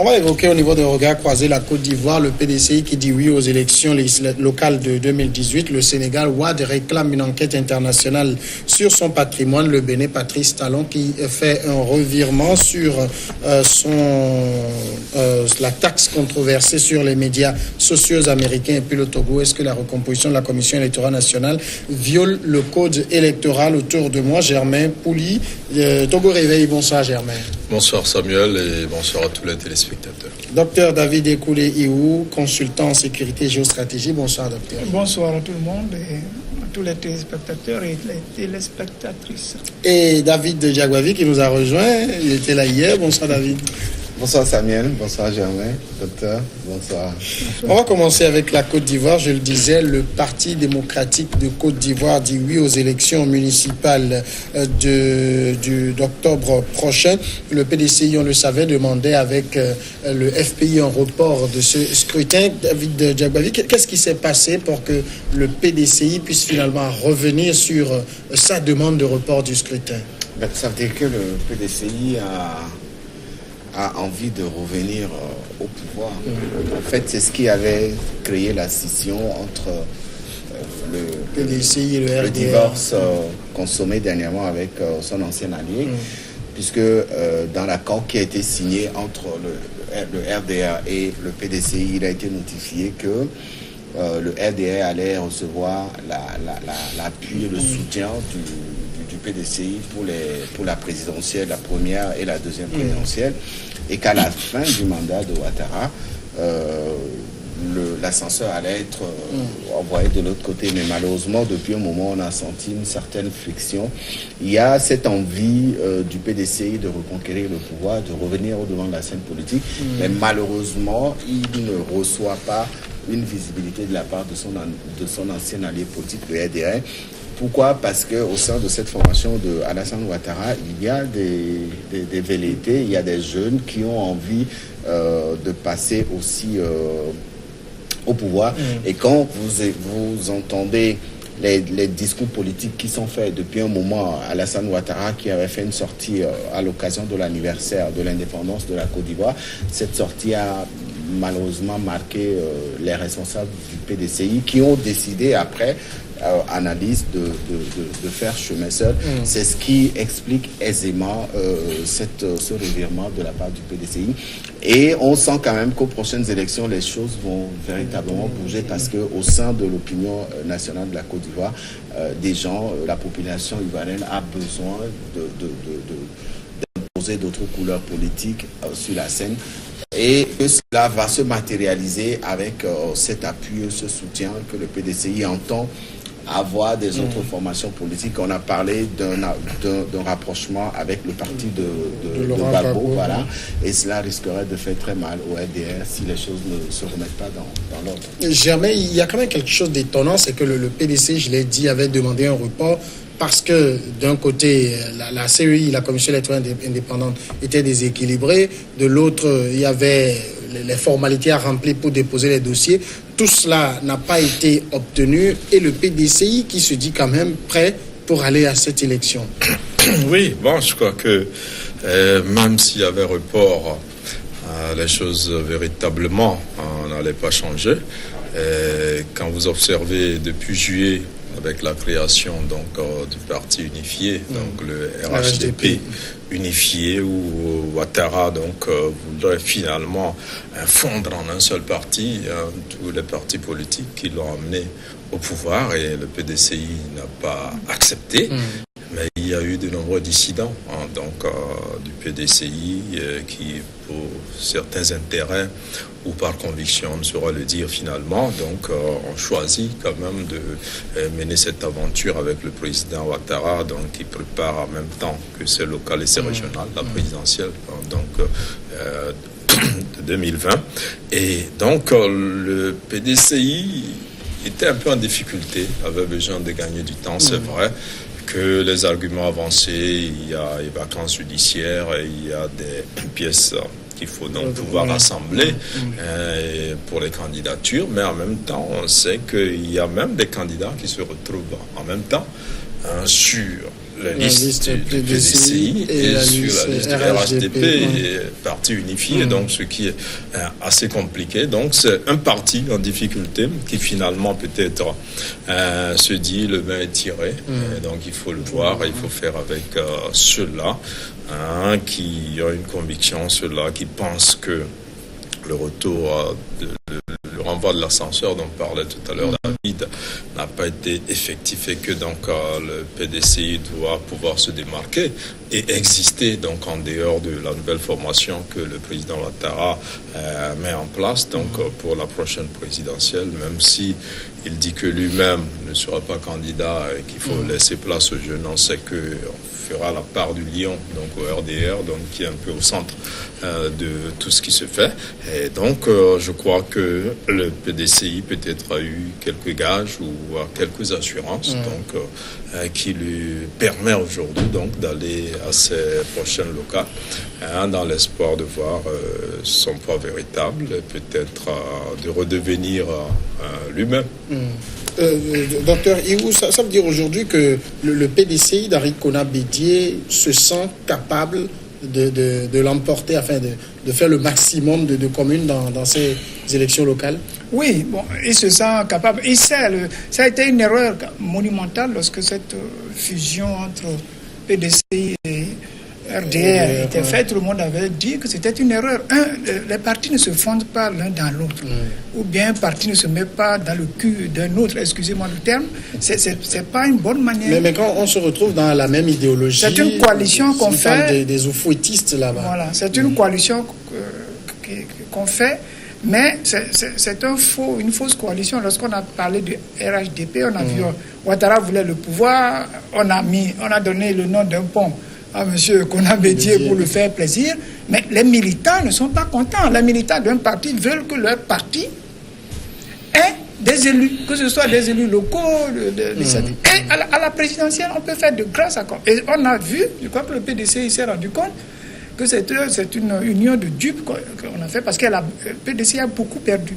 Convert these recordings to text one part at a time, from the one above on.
On va évoquer au niveau de regard croisé la Côte d'Ivoire, le PDCI qui dit oui aux élections locales de 2018. Le Sénégal, Wade, réclame une enquête internationale sur son patrimoine. Le Bénin, Patrice Talon, qui fait un revirement sur la taxe controversée sur les médias sociaux américains. Et puis le Togo, est-ce que la recomposition de la Commission électorale nationale viole le code électoral? Autour de moi, Germain Pouli, Togo Réveil. Bonsoir Germain. Bonsoir Samuel et bonsoir à tous les téléspectateurs. Docteur David Ekoulé-Iou, consultant en sécurité et géostratégie. Bonsoir docteur. Bonsoir à tout le monde et à tous les téléspectateurs et les téléspectatrices. Et David Diagwavi qui nous a rejoint, il était là hier. Bonsoir David. Bonsoir Samuel, bonsoir Germain, docteur, bonsoir. On va commencer avec la Côte d'Ivoire. Je le disais, le Parti démocratique de Côte d'Ivoire dit oui aux élections municipales d'octobre prochain. Le PDCI, on le savait, demandait avec le FPI un report de ce scrutin. David Diagwavi, qu'est-ce qui s'est passé pour que le PDCI puisse finalement revenir sur sa demande de report du scrutin? Ça veut dire que le PDCI a envie de revenir au pouvoir. En fait, c'est ce qui avait créé la scission entre le PDCI et le divorce consommé dernièrement avec son ancien allié, puisque dans l'accord qui a été signé entre le RDA et le PDCI, il a été notifié que le RDA allait recevoir l'appui et le soutien du PDCI pour la présidentielle, la première et la deuxième présidentielle, et qu'à la fin du mandat de Ouattara, l'ascenseur allait être envoyé de l'autre côté. Mais malheureusement, depuis un moment, on a senti une certaine friction. Il y a cette envie du PDCI de reconquérir le pouvoir, de revenir au devant de la scène politique, mais malheureusement, il ne reçoit pas une visibilité de la part de son ancien allié politique, le RDA. Pourquoi? Parce qu'au sein de cette formation de Alassane Ouattara, il y a des velléités, il y a des jeunes qui ont envie de passer aussi au pouvoir. Et quand vous entendez les discours politiques qui sont faits depuis un moment, Alassane Ouattara qui avait fait une sortie à l'occasion de l'anniversaire de l'indépendance de la Côte d'Ivoire, cette sortie a malheureusement marqué les responsables du PDCI qui ont décidé après analyse de faire chemin seul. C'est ce qui explique aisément ce revirement de la part du PDCI. Et on sent quand même qu'aux prochaines élections, les choses vont véritablement bouger parce qu'au sein de l'opinion nationale de la Côte d'Ivoire, des gens, la population ivoirienne a besoin d'imposer d'autres couleurs politiques sur la scène. Et que cela va se matérialiser avec cet appui, ce soutien que le PDCI entend avoir des autres formations politiques. On a parlé d'un rapprochement avec le parti de Gbagbo, voilà, et cela risquerait de faire très mal au RDR si les choses ne se remettent pas dans l'ordre. Jamais, il y a quand même quelque chose d'étonnant, c'est que le PDCI, je l'ai dit, avait demandé un report parce que d'un côté, la CEI, la Commission électorale indépendante, était déséquilibrée, de l'autre, il y avait les formalités à remplir pour déposer les dossiers. Tout cela n'a pas été obtenu et le PDCI qui se dit quand même prêt pour aller à cette élection. Oui, bon, je crois que même s'il y avait report, les choses véritablement n'allaient pas changer. Quand vous observez depuis juillet, avec la création du parti unifié, donc le RHDP unifié, où Ouattara voudrait finalement fondre en un seul parti tous les partis politiques qui l'ont amené au pouvoir, et le PDCI n'a pas accepté. Mais il y a eu de nombreux dissidents du PDCI qui, pour certains intérêts ou par conviction, on ne saura le dire finalement, ont choisi quand même de mener cette aventure avec le président Ouattara, qui prépare en même temps que c'est local et c'est régional, la présidentielle, de 2020. Et donc le PDCI était un peu en difficulté, avait besoin de gagner du temps, c'est vrai, que les arguments avancés, il y a les vacances judiciaires, il y a des pièces qu'il faut donc pouvoir rassembler pour les candidatures, mais en même temps, on sait qu'il y a même des candidats qui se retrouvent en même temps sur la liste du PDCI et sur la liste du RHDP et parti unifié, donc ce qui est assez compliqué. Donc c'est un parti en difficulté qui finalement peut-être se dit le vin est tiré. Donc il faut le voir, il faut faire avec ceux-là qui ont une conviction, ceux-là qui pensent que le retour le renvoi de l'ascenseur dont parlait tout à l'heure David n'a pas été effectif et que donc le PDCI doit pouvoir se démarquer et exister donc en dehors de la nouvelle formation que le président Ouattara met en place donc pour la prochaine présidentielle, même si il dit que lui-même ne sera pas candidat et qu'il faut laisser place aux jeunes. On sait que fera la part du lion donc au RDR, donc qui est un peu au centre de tout ce qui se fait. Et donc je crois que le PDCI peut-être a eu quelques gages ou quelques assurances donc qui lui permet aujourd'hui donc d'aller à ces prochaines locales dans l'espoir de voir son poids véritable et peut-être de redevenir lui-même. Docteur Iou, ça veut dire aujourd'hui que le PDCI d'Arikona Bédié se sent capable de l'emporter afin de faire le maximum de communes dans ces élections locales? Oui, bon, il se sent capable. Il sait, ça a été une erreur monumentale lorsque cette fusion entre PDCI et RDR était faite. Tout le monde avait dit que c'était une erreur. Les partis ne se fondent pas l'un dans l'autre. Ou bien un parti ne se met pas dans le cul d'un autre, excusez-moi le terme. C'est pas une bonne manière. Mais quand on se retrouve dans la même idéologie... C'est une coalition qu'on fait... Des oufouettistes là-bas. Voilà, c'est une coalition qu'on fait, mais c'est une fausse coalition. Lorsqu'on a parlé de RHDP, on a vu Ouattara voulait le pouvoir, on a donné le nom d'un pont à M. Kona Bédié pour lui faire plaisir, mais les militants ne sont pas contents. Les militants d'un parti veulent que leur parti ait des élus, que ce soit des élus locaux, et à la présidentielle, on peut faire de grâce accords. Et on a vu, je crois que le PDCI s'est rendu compte que c'est une union de dupes qu'on a fait parce que le PDCI a beaucoup perdu.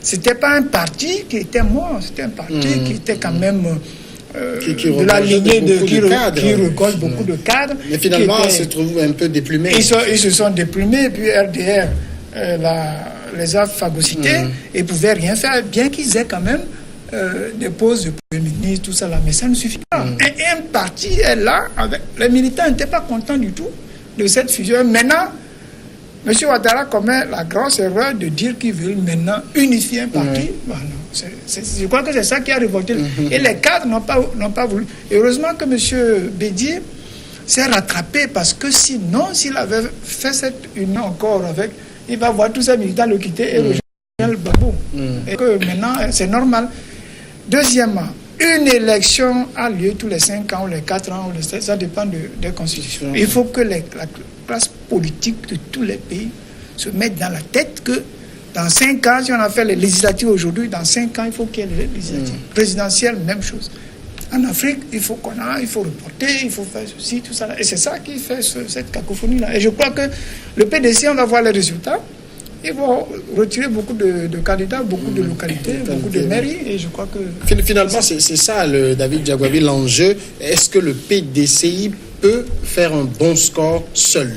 C'était pas un parti qui était mort, c'était un parti qui était quand même... de la lignée qui récolte beaucoup de cadres. Mais finalement, se trouvent un peu déplumés. Ils se sont déplumés, puis RDR les a phagocytés et pouvaient rien faire, bien qu'ils aient quand même des postes de Premier ministre, tout ça là. Mais ça ne suffit pas. Et un parti est là, les militants n'étaient pas contents du tout de cette fusion. Maintenant, M. Ouattara commet la grosse erreur de dire qu'il veut maintenant unifier un parti. Bon, non. Je crois que c'est ça qui a révolté. Et les cadres n'ont pas voulu. Et heureusement que M. Bédié s'est rattrapé parce que sinon, s'il avait fait cette union encore avec, il va voir tous ces militants le quitter et rejoindre le Babou. Et que maintenant, c'est normal. Deuxièmement, une élection a lieu tous les 5 ans ou les 4 ans, ça dépend des constitutions. Il faut que la classe politique de tous les pays se mette dans la tête que dans 5 ans, si on a fait les législatives aujourd'hui, dans 5 ans, il faut qu'il y ait les législatives. Présidentielles, même chose. En Afrique, il faut reporter, il faut faire ceci, tout ça. Et c'est ça qui fait cette cacophonie-là. Et je crois que le PDC, on va voir les résultats. Ils vont retirer beaucoup de candidats, beaucoup de localités, beaucoup de mairies. Et je crois que... Finalement, c'est ça, David Diakwabi, l'enjeu. Est-ce que le PDCI peut faire un bon score seul?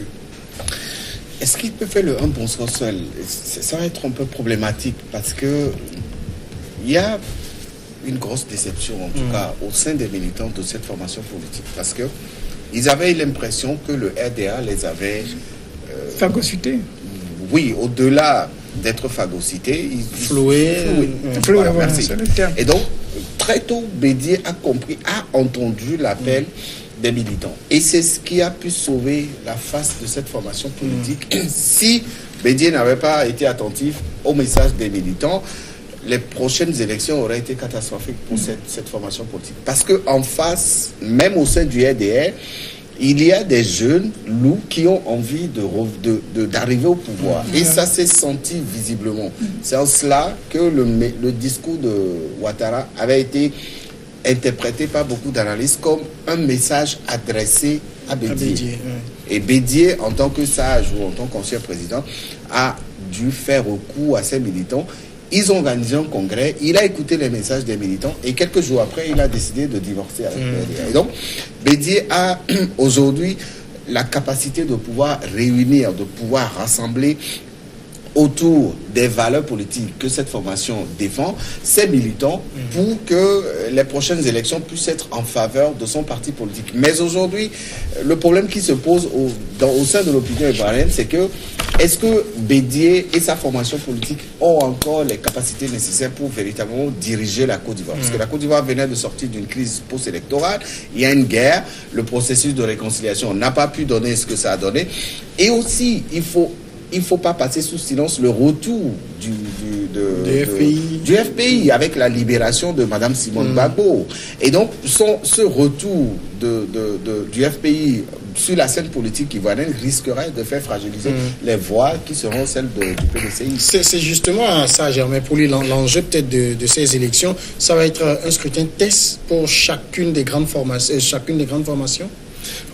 Est-ce qu'il peut faire un bon score seul? Ça va être un peu problématique parce que il y a une grosse déception, en tout cas, au sein des militants de cette formation politique. Parce que ils avaient l'impression que le RDA les avait... phagocytés. Oui, au-delà d'être phagocytés, ils floués. Voilà, merci. Et donc, très tôt, Bédié a compris, a entendu l'appel des militants. Et c'est ce qui a pu sauver la face de cette formation politique. Si Bédié n'avait pas été attentif au message des militants, les prochaines élections auraient été catastrophiques pour cette formation politique. Parce qu'en face, même au sein du RDR, il y a des jeunes loups qui ont envie d'arriver au pouvoir. Et ça s'est senti visiblement. C'est en cela que le discours de Ouattara avait été interprété par beaucoup d'analystes comme un message adressé à Bédié. Et Bédié, en tant que sage ou en tant qu'ancien président, a dû faire recours à ses militants Ils ont organisé un congrès, il a écouté les messages des militants et quelques jours après, il a décidé de divorcer avec le RDR. Et donc, Bédié a aujourd'hui la capacité de pouvoir réunir, de pouvoir rassembler autour des valeurs politiques que cette formation défend, ces militants, pour que les prochaines élections puissent être en faveur de son parti politique. Mais aujourd'hui, le problème qui se pose au sein de l'opinion ivoirienne, c'est que est-ce que Bédié et sa formation politique ont encore les capacités nécessaires pour véritablement diriger la Côte d'Ivoire? Parce que la Côte d'Ivoire venait de sortir d'une crise post-électorale, il y a une guerre, le processus de réconciliation n'a pas pu donner ce que ça a donné. Et aussi, il faut pas passer sous silence le retour du FPI avec la libération de Madame Simone Gbagbo. Et donc, ce retour du FPI sur la scène politique ivoirienne risquerait de faire fragiliser les voix qui seront celles du PDCI. C'est justement ça, Germain Pouli, l'enjeu peut-être de ces élections. Ça va être un scrutin test pour chacune des grandes formations.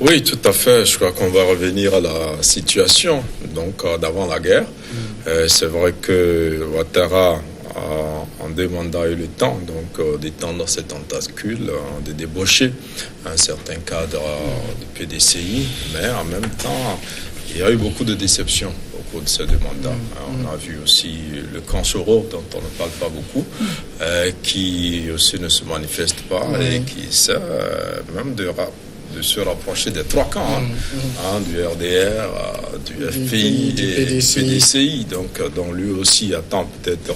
Oui, tout à fait. Je crois qu'on va revenir à la situation d'avant la guerre. C'est vrai que Ouattara en demandant eu le temps d'étendre cette tentacule, de débaucher un certain cadre de PDCI, mais en même temps, il y a eu beaucoup de déceptions au cours de ces deux mandats. On a vu aussi le camp Soro, dont on ne parle pas beaucoup, qui aussi ne se manifeste pas et qui essaie même de se rapprocher des trois camps, du RDR, du FPI et du PDCI. Donc, dont lui aussi attend peut-être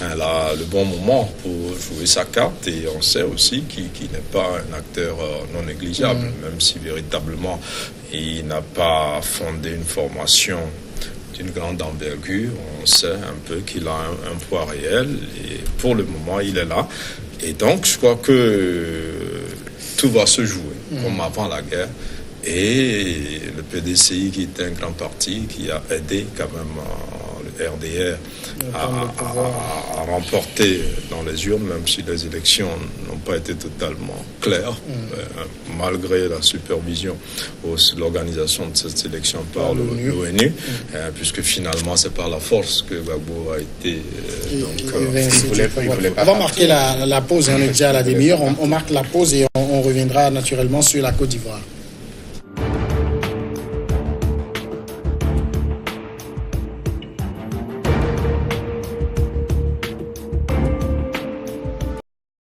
le bon moment pour jouer sa carte. Et on sait aussi qu'il n'est pas un acteur non négligeable, même si véritablement il n'a pas fondé une formation d'une grande envergure. On sait un peu qu'il a un poids réel et pour le moment il est là. Et donc je crois que tout va se jouer comme avant la guerre. Et le PDCI, qui est un grand parti, qui a aidé quand même le RDR à remporter dans les urnes, même si les élections n'ont pas été totalement claires, malgré la supervision ou l'organisation de cette élection par l'ONU, puisque finalement c'est par la force que Gbagbo a été... On va marquer la pause, on est déjà à la demi-heure, on marque la pause et on reviendra naturellement sur la Côte d'Ivoire.